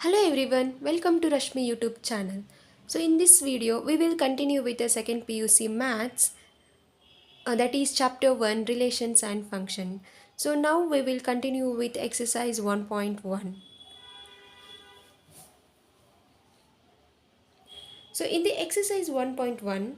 Hello everyone, welcome to Rashmi YouTube channel. So in this video, we will continue with the second PUC Maths, that is chapter 1 Relations and Function. So now we will continue with exercise 1.1. So in the exercise 1.1,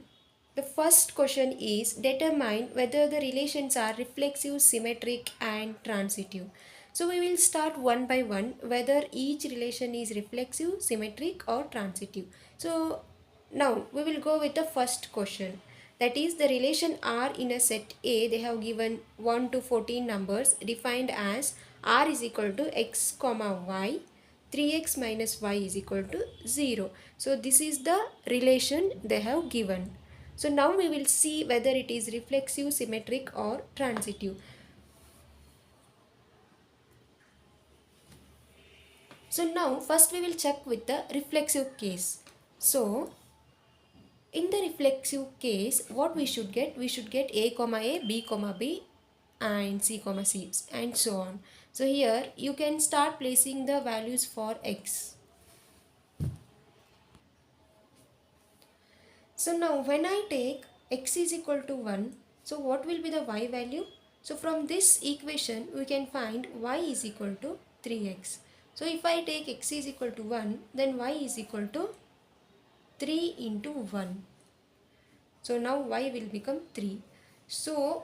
the first question is determine whether the relations are reflexive, symmetric and transitive. So we will start one by one whether each relation is reflexive, symmetric or transitive. So now we will go with the first question. That is the relation R in a set A. They have given 1 to 14 numbers defined as R is equal to x comma y, 3x minus y is equal to 0. So this is the relation they have given. So now we will see whether it is reflexive, symmetric or transitive. So now first we will check with the reflexive case. So in the reflexive case, what we should get? We should get a comma a, b comma b and c comma c and so on. So here you can start placing the values for x. So now when I take x is equal to 1, so what will be the y value? So from this equation we can find y is equal to 3x. So if I take x is equal to 1, then y is equal to 3 into 1. So now y will become 3. So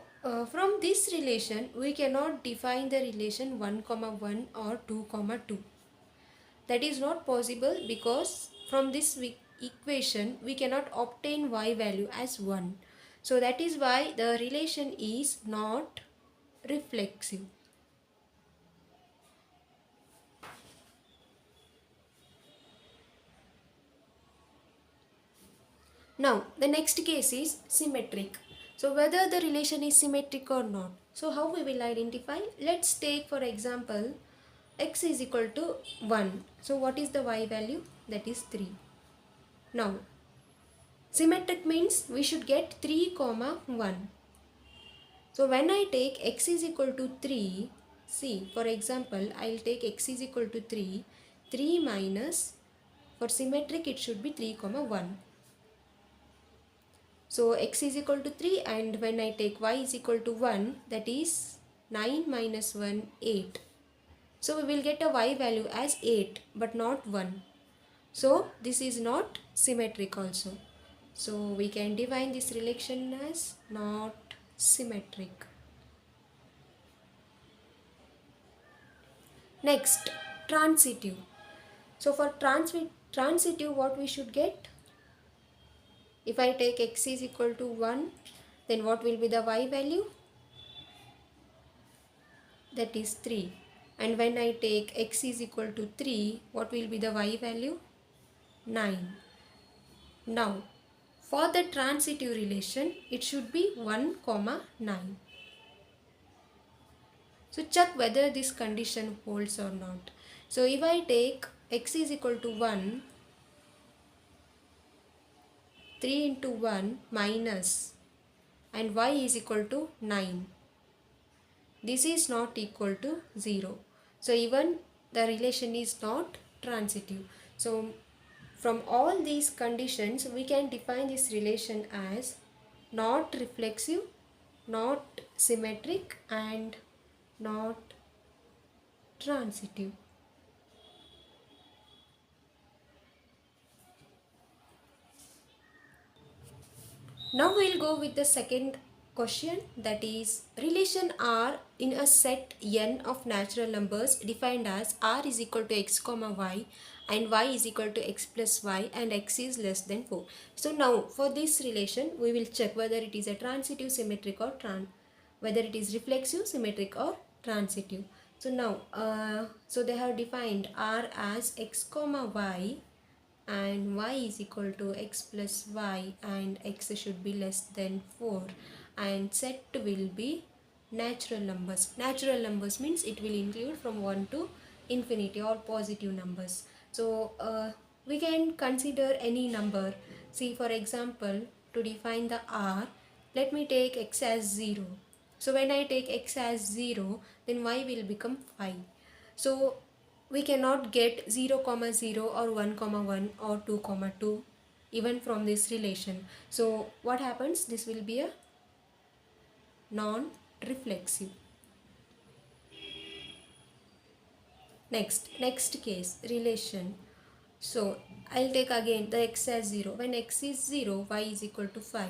from this relation we cannot define the relation 1 comma 1 or 2 comma 2. That is not possible because from this equation we cannot obtain y value as 1. So that is why the relation is not reflexive. Now the next case is symmetric. So whether the relation is symmetric or not. So how we will identify? Let's take for example x is equal to 1. So what is the y value? That is 3. Now symmetric means we should get 3 comma 1. So when I take x is equal to 3, see for example I will take x is equal to 3, 3 minus, for symmetric it should be 3 comma 1. So x is equal to 3 and when I take y is equal to 1, that is 9 minus 1, 8. So we will get a y value as 8 but not 1. So this is not symmetric also. So we can define this relation as not symmetric. Next, transitive. So for transitive what we should get? If I take x is equal to 1, then what will be the y value? That is 3. And when I take x is equal to 3, what will be the y value? 9. Now, for the transitive relation, it should be 1 comma 9. So check whether this condition holds or not. So if I take x is equal to 1, 3 into 1 minus and y is equal to 9. This is not equal to 0. So even the relation is not transitive. So from all these conditions we can define this relation as not reflexive, not symmetric and not transitive. Now we will go with the second question, that is relation R in a set n of natural numbers defined as R is equal to x comma y and y is equal to x plus y and x is less than 4. So now for this relation we will check whether it is a transitive, symmetric or whether it is reflexive, symmetric or transitive. So now so they have defined R as x comma y and y is equal to x plus y and x should be less than 4 and set will be natural numbers. Natural numbers means it will include from 1 to infinity or positive numbers. So we can consider any number. See for example, to define the R, let me take x as 0. So when I take x as 0, then y will become 5. So we cannot get 0 comma 0 or 1 comma 1 or 2 comma 2 even from this relation. So what happens? This will be a non-reflexive. Next case, relation. So I'll take again the x as 0. When x is 0, y is equal to 5.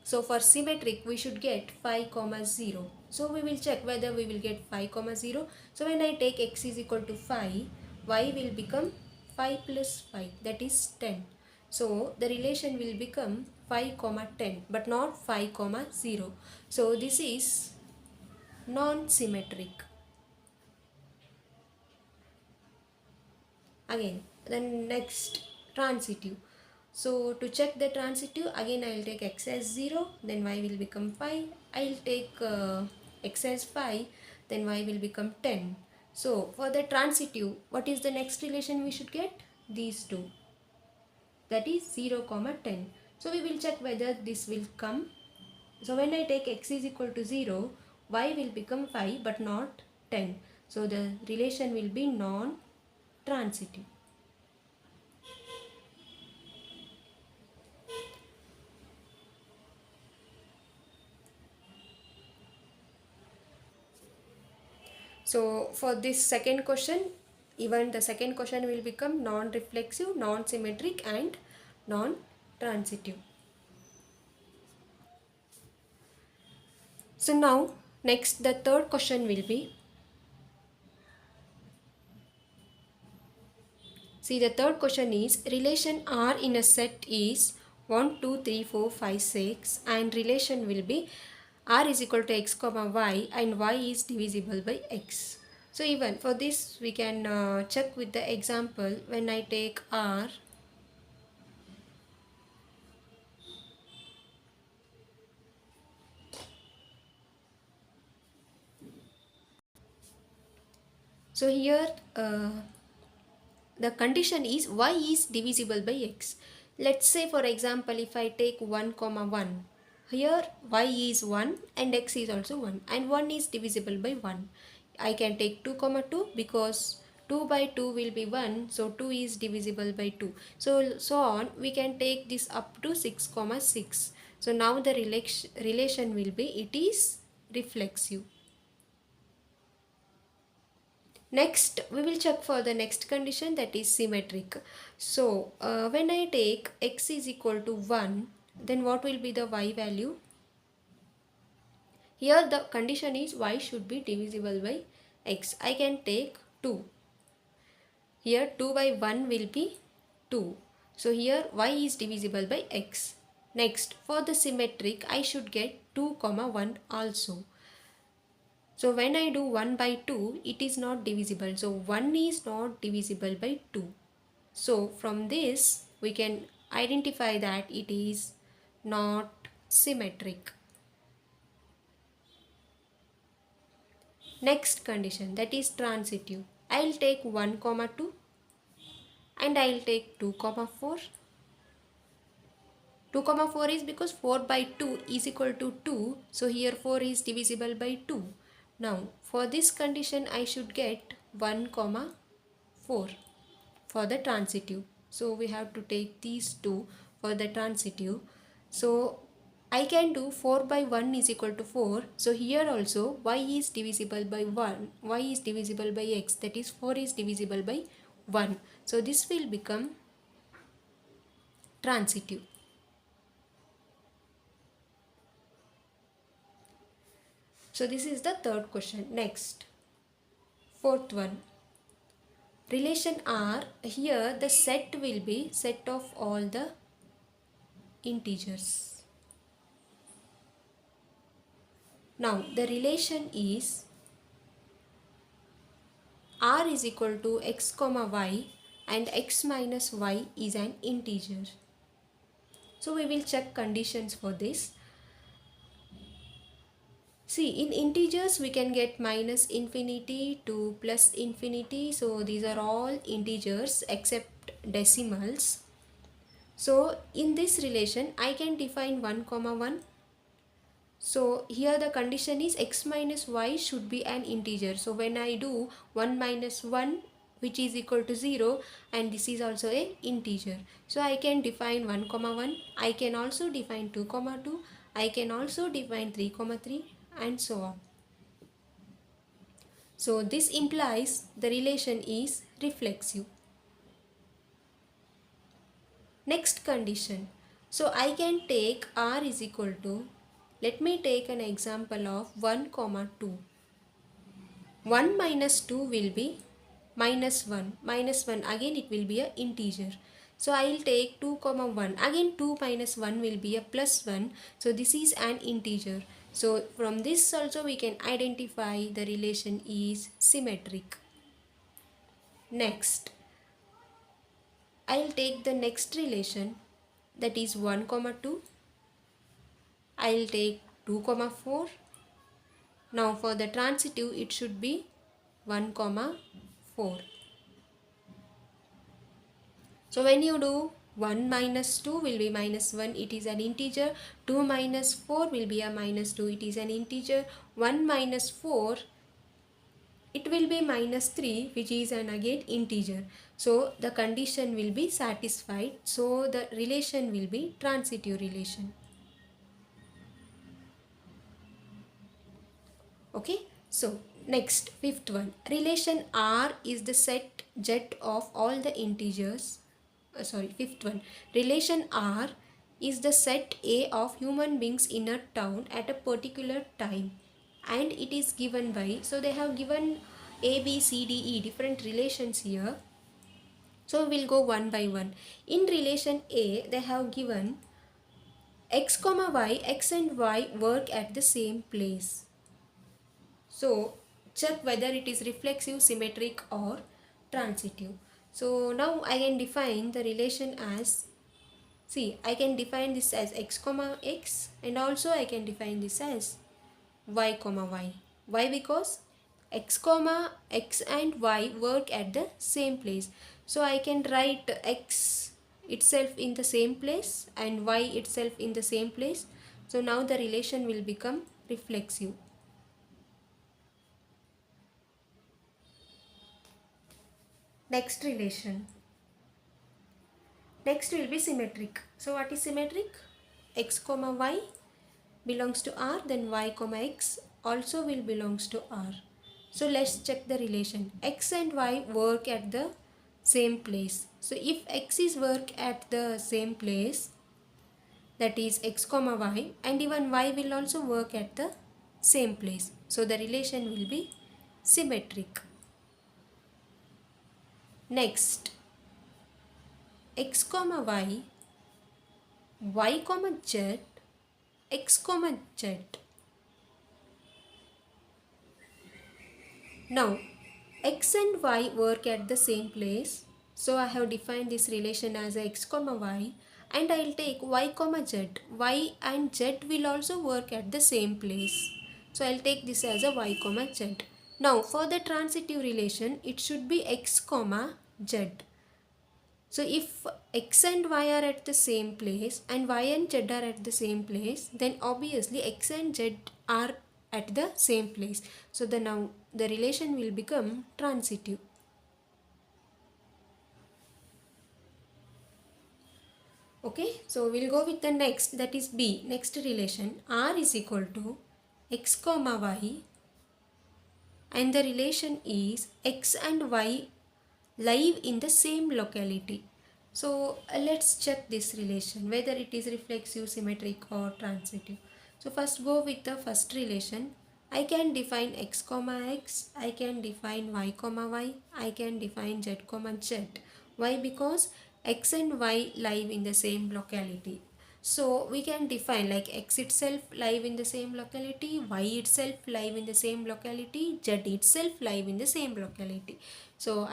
So for symmetric, we should get 5 comma 0. So we will check whether we will get 5 comma 0. So when I take x is equal to 5, y will become 5 plus 5, that is 10. So the relation will become 5 comma 10 but not 5 comma 0. So this is non-symmetric. Again, then next, transitive. So to check the transitive, again I will take x as 0, then y will become 5. I will take x as 5, then y will become 10. So for the transitive, what is the next relation we should get? These two, that is 0 comma 10. So we will check whether this will come. So when I take x is equal to 0, y will become 5 but not 10. So the relation will be non-transitive. So for this second question, even the second question will become non-reflexive, non-symmetric and non-transitive. So now next the third question will be, see the third question is relation R in a set is 1, 2, 3, 4, 5, 6 and relation will be R is equal to x comma y and y is divisible by x. So even for this we can check with the example. When I take R, so here the condition is y is divisible by x. Let's say for example if I take 1 comma 1, here y is 1 and x is also 1 and 1 is divisible by 1. I can take 2 comma 2 because 2 by 2 will be 1, so 2 is divisible by 2. So on we can take this up to 6 comma 6. So now the relation will be, it is reflexive. Next, we will check for the next condition, that is symmetric. So, when I take x is equal to 1, then what will be the y value? Here the condition is y should be divisible by x. I can take 2. Here 2 by 1 will be 2. So, here y is divisible by x. Next, for the symmetric, I should get 2 comma 1 also. So when I do 1 by 2, it is not divisible. So 1 is not divisible by 2. So from this, we can identify that it is not symmetric. Next condition, that is transitive. I will take 1 comma 2 and I will take 2 comma 4. 2 comma 4 is because 4 by 2 is equal to 2. So here 4 is divisible by 2. Now for this condition I should get 1 comma 4 for the transitive. So we have to take these two for the transitive. So I can do 4 by 1 is equal to 4. So here also y is divisible by 1. Y is divisible by x, that is 4 is divisible by 1. So this will become transitive. So this is the third question. Next, fourth one. Relation R, here the set will be set of all the integers. Now the relation is R is equal to x comma y and x minus y is an integer. So we will check conditions for this. See, in integers we can get minus infinity to plus infinity. So these are all integers except decimals. So in this relation I can define 1 comma 1. So here the condition is x minus y should be an integer. So when I do 1 minus 1, which is equal to 0, and this is also a integer. So I can define 1 comma 1, I can also define 2 comma 2, I can also define 3 comma 3, and so on. So this implies the relation is reflexive. Next condition. So I can take r is equal to, let me take an example of 1 comma 2. 1 minus 2 will be minus 1. Minus 1 again it will be a integer. So I will take 2 comma 1. Again 2 minus 1 will be a plus 1. So this is an integer. So from this also we can identify the relation is symmetric. Next, I will take the next relation, that is 1 comma 2. I will take 2 comma 4. Now for the transitive it should be 1 comma 4. So when you do 1 minus 2 will be minus 1, it is an integer. 2 minus 4 will be a minus 2, it is an integer. 1 minus 4, it will be minus 3, which is an again integer. So the condition will be satisfied. So the relation will be transitive relation. Okay. So next, fifth one. Relation R is the set Z of all the integers. Fifth one. Relation R is the set A of human beings in a town at a particular time, and it is given by, so they have given A, B, C, D, E different relations here. So we'll go one by one. In relation A, they have given x comma y, x and y work at the same place. So check whether it is reflexive, symmetric or transitive. So now I can define the relation as, see, I can define this as x comma x, and also I can define this as y comma y. Why? Because x comma x and y work at the same place. So I can write x itself in the same place and y itself in the same place. So now the relation will become reflexive. Next relation. Next will be symmetric. So what is symmetric? X comma y belongs to R, then y comma x also will belongs to R. So let's check the relation. X and y work at the same place. So if x is work at the same place, that is x comma y, and even y will also work at the same place. So the relation will be symmetric. Next, x comma y, y comma z, x comma z. Now x and y work at the same place, so I have defined this relation as x comma y, and I will take y comma z. Y and z will also work at the same place, so I will take this as a y comma z. Now for the transitive relation, it should be x comma z. So if x and y are at the same place and y and z are at the same place, then obviously x and z are at the same place. So now the relation will become transitive. Okay, so we'll go with the next, that is B. Next relation, R is equal to x comma y, and the relation is x and y live in the same locality. So let's check this relation, whether it is reflexive, symmetric or transitive. So first go with the first relation. I can define x comma x, I can define y comma y, I can define z comma z. Why? Because x and y live in the same locality. So we can define like x itself live in the same locality, y itself live in the same locality, z itself live in the same locality. So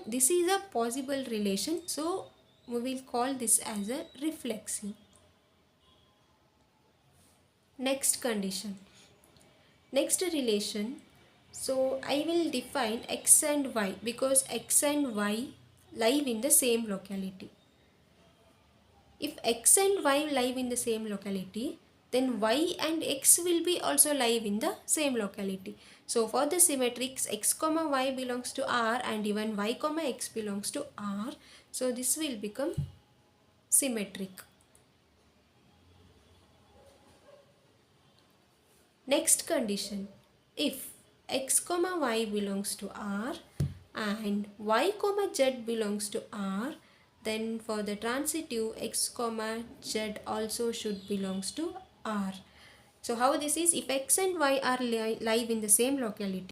this is a possible relation, so we will call this as a reflexive. Next condition. Next relation, so I will define x and y because x and y live in the same locality. If x and y live in the same locality, then y and x will be also live in the same locality. So for the symmetrics, x comma y belongs to R and even y comma x belongs to R. So this will become symmetric. Next condition, if x comma y belongs to R and y comma z belongs to R, then for the transitive x comma z also should belongs to R. So how this is, if x and y are live in the same locality,